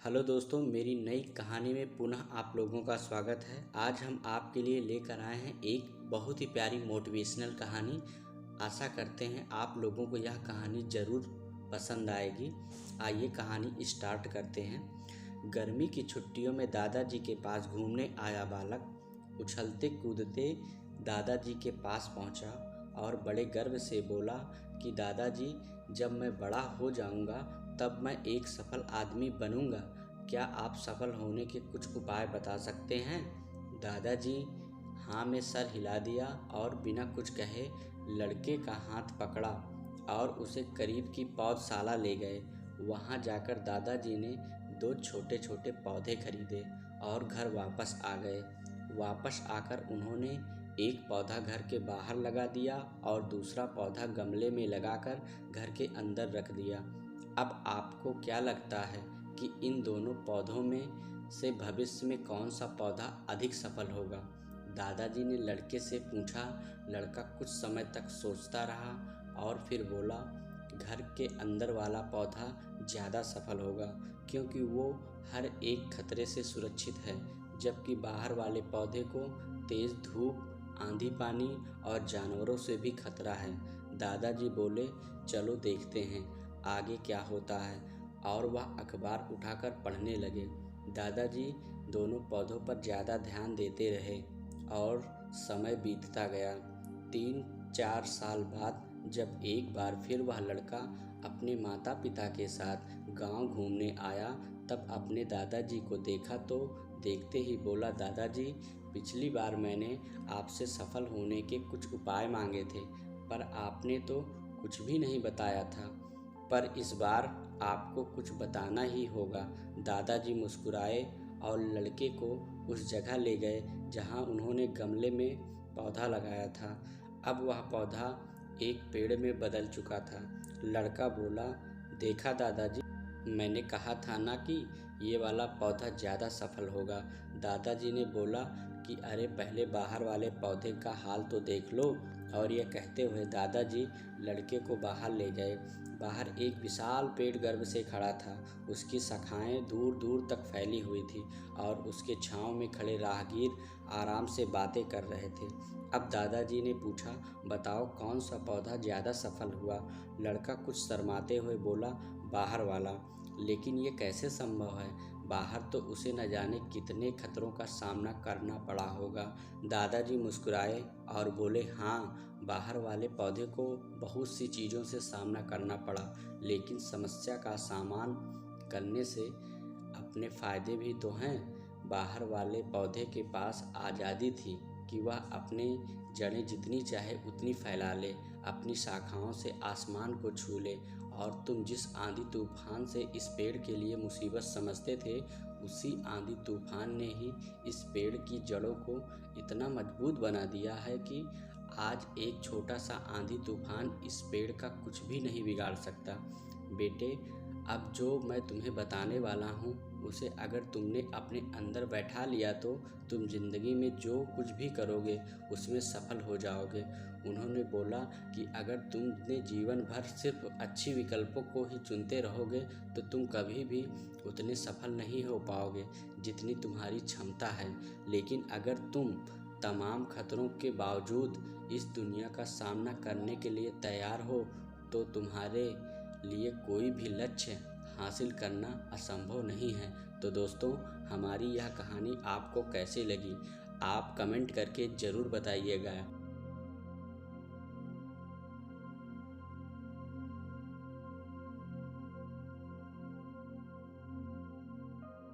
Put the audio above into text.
Hello दोस्तों, मेरी नई कहानी में पुनः आप लोगों का स्वागत है। आज हम आपके लिए लेकर आए हैं एक बहुत ही प्यारी मोटिवेशनल कहानी। आशा करते हैं आप लोगों को यह कहानी ज़रूर पसंद आएगी। आइए कहानी स्टार्ट करते हैं। गर्मी की छुट्टियों में दादाजी के पास घूमने आया बालक उछलते कूदते दादाजी के पास पहुंचा और बड़े गर्व से बोला कि दादाजी, जब मैं बड़ा हो जाऊंगा तब मैं एक सफल आदमी बनूंगा। क्या आप सफल होने के कुछ उपाय बता सकते हैं? दादाजी हाँ में सर हिला दिया और बिना कुछ कहे लड़के का हाथ पकड़ा और उसे करीब की पौधशाला ले गए। वहां जाकर दादाजी ने दो छोटे छोटे पौधे खरीदे और घर वापस आ गए। वापस आकर उन्होंने एक पौधा घर के बाहर लगा दिया और दूसरा पौधा गमले में लगाकर घर के अंदर रख दिया। अब आपको क्या लगता है कि इन दोनों पौधों में से भविष्य में कौन सा पौधा अधिक सफल होगा? दादाजी ने लड़के से पूछा। लड़का कुछ समय तक सोचता रहा और फिर बोला, घर के अंदर वाला पौधा ज़्यादा सफल होगा क्योंकि वो हर एक खतरे से सुरक्षित है, जबकि बाहर वाले पौधे को तेज़ धूप, आंधी पानी और जानवरों से भी खतरा है। दादाजी बोले, चलो देखते हैं आगे क्या होता है, और वह अखबार उठाकर पढ़ने लगे। दादाजी दोनों पौधों पर ज़्यादा ध्यान देते रहे और समय बीतता गया। 3-4 साल बाद जब एक बार फिर वह लड़का अपने माता पिता के साथ गांव घूमने आया, तब अपने दादाजी को देखा तो देखते ही बोला, दादाजी, पिछली बार मैंने आपसे सफल होने के कुछ उपाय मांगे थे, पर आपने तो कुछ भी नहीं बताया था। पर इस बार आपको कुछ बताना ही होगा। दादाजी मुस्कुराए और लड़के को उस जगह ले गए जहां उन्होंने गमले में पौधा लगाया था। अब वह पौधा एक पेड़ में बदल चुका था। लड़का बोला, देखा दादाजी, मैंने कहा था ना कि ये वाला पौधा ज़्यादा सफल होगा। दादाजी ने बोला कि अरे पहले बाहर वाले पौधे का हाल तो देख लो। और यह कहते हुए दादाजी लड़के को बाहर ले गए। बाहर एक विशाल पेड़ गर्व से खड़ा था। उसकी शाखाएं दूर दूर तक फैली हुई थी और उसके छांव में खड़े राहगीर आराम से बातें कर रहे थे। अब दादाजी ने पूछा, बताओ कौन सा पौधा ज़्यादा सफल हुआ? लड़का कुछ शर्माते हुए बोला, बाहर वाला। लेकिन ये कैसे संभव है? बाहर तो उसे न जाने कितने खतरों का सामना करना पड़ा होगा। दादाजी मुस्कुराए और बोले, हाँ, बाहर वाले पौधे को बहुत सी चीज़ों से सामना करना पड़ा, लेकिन समस्या का सामना करने से अपने फ़ायदे भी तो हैं। बाहर वाले पौधे के पास आज़ादी थी कि वह अपने जड़ें जितनी चाहे उतनी फैला ले, अपनी शाखाओं से आसमान को छू ले, और तुम जिस आंधी तूफान से इस पेड़ के लिए मुसीबत समझते थे, उसी आंधी तूफान ने ही इस पेड़ की जड़ों को इतना मजबूत बना दिया है कि आज एक छोटा सा आंधी तूफान इस पेड़ का कुछ भी नहीं बिगाड़ सकता। बेटे, अब जो मैं तुम्हें बताने वाला हूँ उसे अगर तुमने अपने अंदर बैठा लिया तो तुम जिंदगी में जो कुछ भी करोगे उसमें सफल हो जाओगे। उन्होंने बोला कि अगर तुमने जीवन भर सिर्फ अच्छी विकल्पों को ही चुनते रहोगे तो तुम कभी भी उतने सफल नहीं हो पाओगे जितनी तुम्हारी क्षमता है। लेकिन अगर तुम तमाम खतरों के बावजूद इस दुनिया का सामना करने के लिए तैयार हो तो तुम्हारे लिए कोई भी लक्ष्य हासिल करना असंभव नहीं है। तो दोस्तों, हमारी यह कहानी आपको कैसी लगी? आप कमेंट करके ज़रूर बताइएगा।